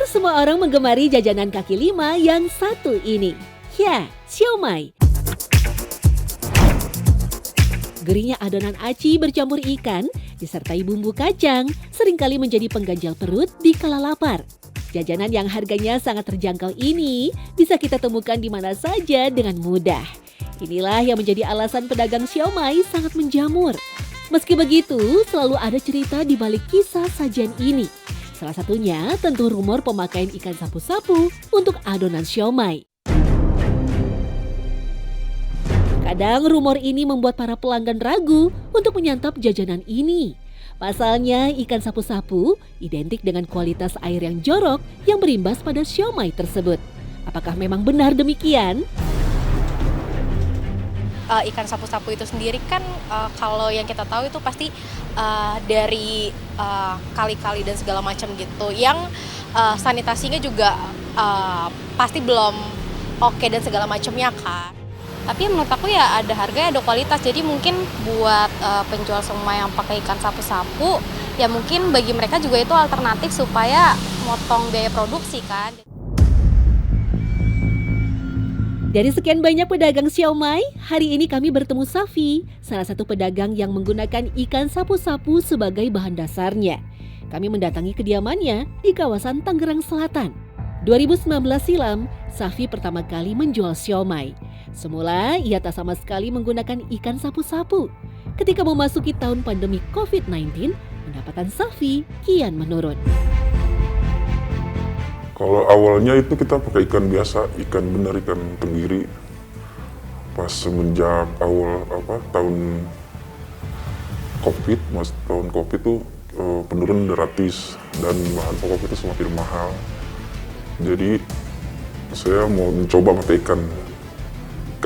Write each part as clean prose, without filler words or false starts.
Hampir semua orang menggemari jajanan kaki lima yang satu ini. Ya, siomay. Gurihnya adonan aci bercampur ikan, disertai bumbu kacang, seringkali menjadi pengganjal perut di kala lapar. Jajanan yang harganya sangat terjangkau ini bisa kita temukan di mana saja dengan mudah. Inilah yang menjadi alasan pedagang siomay sangat menjamur. Meski begitu, selalu ada cerita di balik kisah sajian ini. Salah satunya tentu rumor pemakaian ikan sapu-sapu untuk adonan siomay. Kadang rumor ini membuat para pelanggan ragu untuk menyantap jajanan ini. Pasalnya ikan sapu-sapu identik dengan kualitas air yang jorok yang berimbas pada siomay tersebut. Apakah memang benar demikian? Ikan sapu-sapu itu sendiri kan kalau yang kita tahu itu pasti dari kali-kali dan segala macam gitu. Yang sanitasinya juga pasti belum oke dan segala macamnya kan. Tapi menurut aku ya ada harga, ada kualitas. Jadi mungkin buat penjual semua yang pakai ikan sapu-sapu, ya mungkin bagi mereka juga itu alternatif supaya motong biaya produksi kan. Dari sekian banyak pedagang siomay, hari ini kami bertemu Safi, salah satu pedagang yang menggunakan ikan sapu-sapu sebagai bahan dasarnya. Kami mendatangi kediamannya di kawasan Tangerang Selatan. 2019 silam, Safi pertama kali menjual siomay. Semula ia tak sama sekali menggunakan ikan sapu-sapu. Ketika memasuki tahun pandemi COVID-19, pendapatan Safi kian menurun. Kalau awalnya itu kita pakai ikan biasa, ikan benar, ikan tenggiri. Pas semenjak awal tahun COVID tuh penurunan drastis dan bahan pokok itu semakin mahal. Jadi saya mau mencoba pakai ikan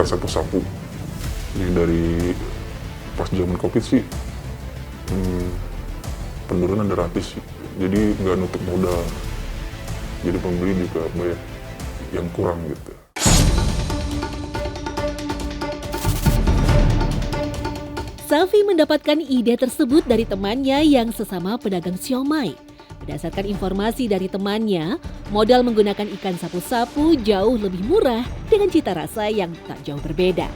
sapu-sapu. Jadi dari pas zaman COVID sih penurunan drastis sih. Jadi nggak nutup modal. Jadi pembeli juga banyak yang kurang gitu. Safi mendapatkan ide tersebut dari temannya yang sesama pedagang siomay. Berdasarkan informasi dari temannya, modal menggunakan ikan sapu-sapu jauh lebih murah dengan cita rasa yang tak jauh berbeda.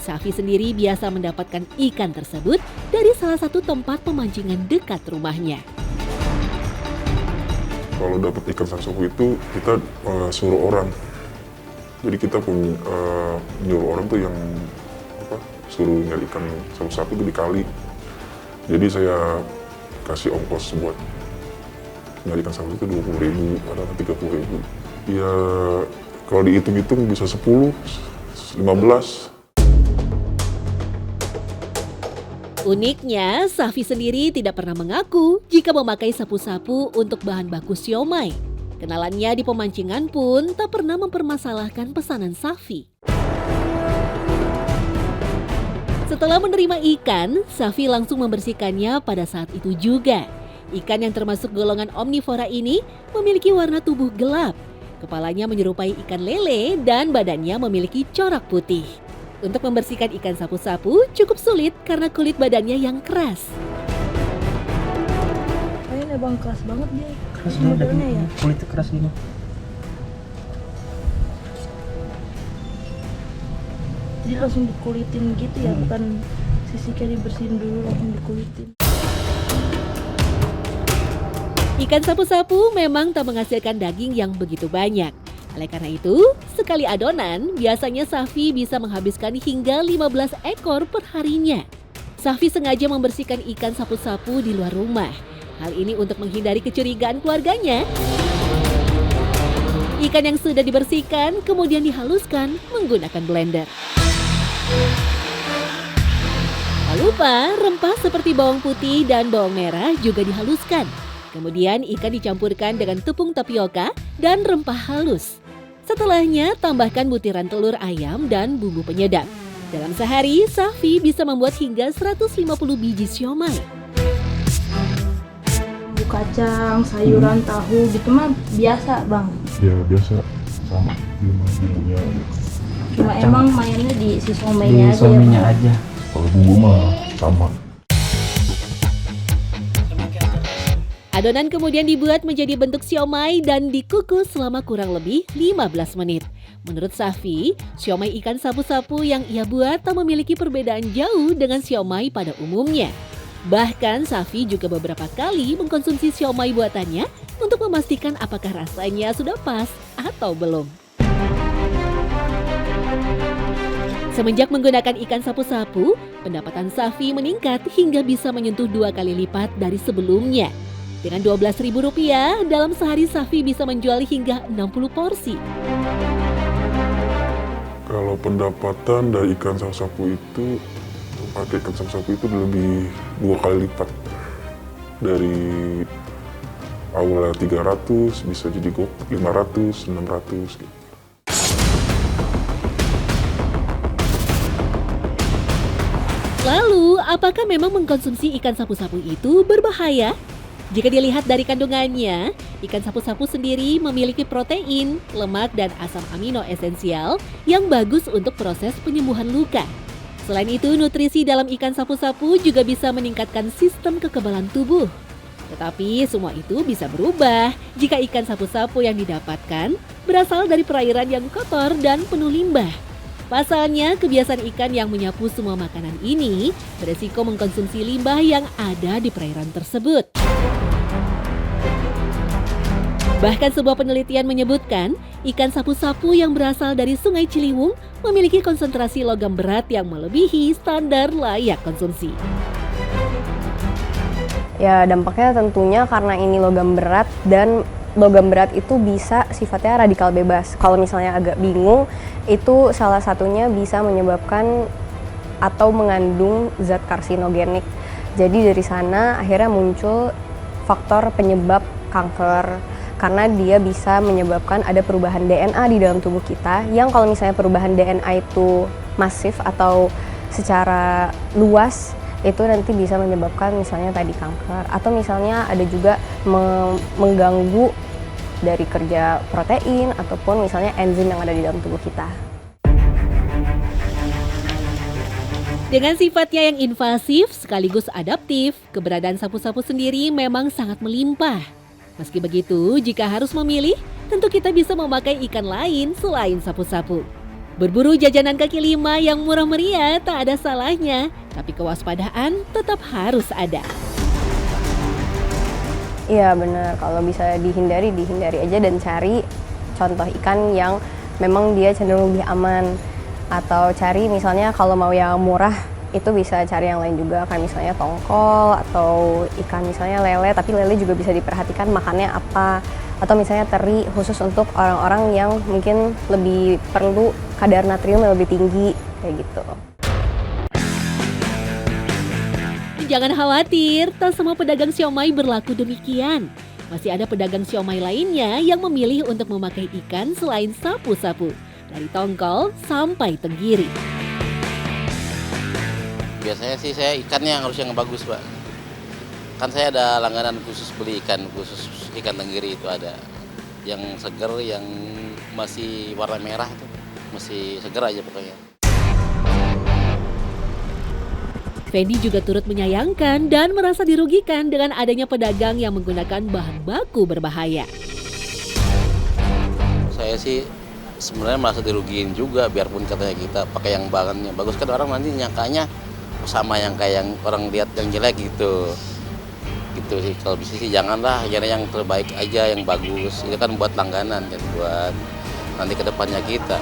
Safi sendiri biasa mendapatkan ikan tersebut dari salah satu tempat pemancingan dekat rumahnya. Kalau dapat ikan sapu-sapu itu kita suruh orang. Jadi kita nyuruh orang tuh yang suruh nyari ikan sapu-sapu itu di kali. Jadi saya kasih ongkos buat nyari ikan sapu itu 20.000, ada 30.000. Ya kalau dihitung-hitung bisa 10, 15. Uniknya, Safi sendiri tidak pernah mengaku jika memakai sapu-sapu untuk bahan baku siomay. Kenalannya di pemancingan pun tak pernah mempermasalahkan pesanan Safi. Setelah menerima ikan, Safi langsung membersihkannya pada saat itu juga. Ikan yang termasuk golongan omnivora ini memiliki warna tubuh gelap. Kepalanya menyerupai ikan lele dan badannya memiliki corak putih. Untuk membersihkan ikan sapu-sapu cukup sulit karena kulit badannya yang keras. Kayaknya bang keras banget dia. Keras banget ya. Kulitnya keras gini. Jadi langsung dikulitin gitu ya, bukan sisiknya dibersihin dulu langsung dikulitin. Ikan sapu-sapu memang tak menghasilkan daging yang begitu banyak. Oleh karena itu, sekali adonan biasanya Safi bisa menghabiskan hingga 15 ekor per harinya. Safi sengaja membersihkan ikan sapu-sapu di luar rumah. Hal ini untuk menghindari kecurigaan keluarganya. Ikan yang sudah dibersihkan kemudian dihaluskan menggunakan blender. Tak lupa, rempah seperti bawang putih dan bawang merah juga dihaluskan. Kemudian ikan dicampurkan dengan tepung tapioka dan rempah halus. Setelahnya tambahkan butiran telur ayam dan bumbu penyedap. Dalam sehari, Safi bisa membuat hingga 150 biji siomay. Bumbu kacang, sayuran, tahu gitu mah biasa bang. Ya biasa sama bumbunya. Cuma emang mainnya di si siomaynya Di aja ya bang. aja. Kalau bumbu mah sama. Adonan kemudian dibuat menjadi bentuk siomay dan dikukus selama kurang lebih 15 menit. Menurut Safi, siomay ikan sapu-sapu yang ia buat tak memiliki perbedaan jauh dengan siomay pada umumnya. Bahkan Safi juga beberapa kali mengkonsumsi siomay buatannya untuk memastikan apakah rasanya sudah pas atau belum. Semenjak menggunakan ikan sapu-sapu, pendapatan Safi meningkat hingga bisa menyentuh 2 kali lipat dari sebelumnya. Dengan Rp12.000, dalam sehari Safi bisa menjual hingga 60 porsi. Kalau pendapatan dari ikan sapu-sapu itu, pakai ikan sapu-sapu itu lebih 2 kali lipat. Dari awalnya 300 bisa jadi 500, 600 gitu. Lalu, apakah memang mengkonsumsi ikan sapu-sapu itu berbahaya? Jika dilihat dari kandungannya, ikan sapu-sapu sendiri memiliki protein, lemak, dan asam amino esensial yang bagus untuk proses penyembuhan luka. Selain itu, nutrisi dalam ikan sapu-sapu juga bisa meningkatkan sistem kekebalan tubuh. Tetapi semua itu bisa berubah jika ikan sapu-sapu yang didapatkan berasal dari perairan yang kotor dan penuh limbah. Pasalnya, kebiasaan ikan yang menyapu semua makanan ini beresiko mengkonsumsi limbah yang ada di perairan tersebut. Bahkan sebuah penelitian menyebutkan, ikan sapu-sapu yang berasal dari Sungai Ciliwung memiliki konsentrasi logam berat yang melebihi standar layak konsumsi. Ya dampaknya tentunya karena ini logam berat dan logam berat itu bisa sifatnya radikal bebas. Kalau misalnya agak bingung, itu salah satunya bisa menyebabkan atau mengandung zat karsinogenik. Jadi dari sana akhirnya muncul faktor penyebab kanker. Karena dia bisa menyebabkan ada perubahan DNA di dalam tubuh kita yang kalau misalnya perubahan DNA itu masif atau secara luas itu nanti bisa menyebabkan misalnya tadi kanker atau misalnya ada juga mengganggu dari kerja protein ataupun misalnya enzim yang ada di dalam tubuh kita. Dengan sifatnya yang invasif sekaligus adaptif, keberadaan sapu-sapu sendiri memang sangat melimpah. Meski begitu, jika harus memilih, tentu kita bisa memakai ikan lain selain sapu-sapu. Berburu jajanan kaki lima yang murah meriah tak ada salahnya, tapi kewaspadaan tetap harus ada. Iya benar, kalau bisa dihindari aja dan cari contoh ikan yang memang dia cenderung lebih aman. Atau cari misalnya kalau mau yang murah, itu bisa cari yang lain juga, kayak misalnya tongkol atau ikan misalnya lele, tapi lele juga bisa diperhatikan makannya apa. Atau misalnya teri khusus untuk orang-orang yang mungkin lebih perlu kadar natrium yang lebih tinggi, kayak gitu. Jangan khawatir, tak semua pedagang siomay berlaku demikian. Masih ada pedagang siomay lainnya yang memilih untuk memakai ikan selain sapu-sapu, dari tongkol sampai tenggiri. Biasanya sih saya ikannya yang harus yang bagus, Pak. Kan saya ada langganan khusus beli ikan, khusus ikan tenggiri itu ada. Yang seger, yang masih warna merah itu, masih seger aja pokoknya. Fendi juga turut menyayangkan dan merasa dirugikan dengan adanya pedagang yang menggunakan bahan baku berbahaya. Saya sih sebenarnya merasa dirugiin juga, biarpun katanya kita pakai yang bahannya bagus, kan orang nanti nyangkanya sama yang kayak yang orang lihat yang jelek gitu sih. Kalau bisa sih janganlah, yang terbaik aja, yang bagus. Itu kan buat langganan kan, buat nanti ke depannya kita.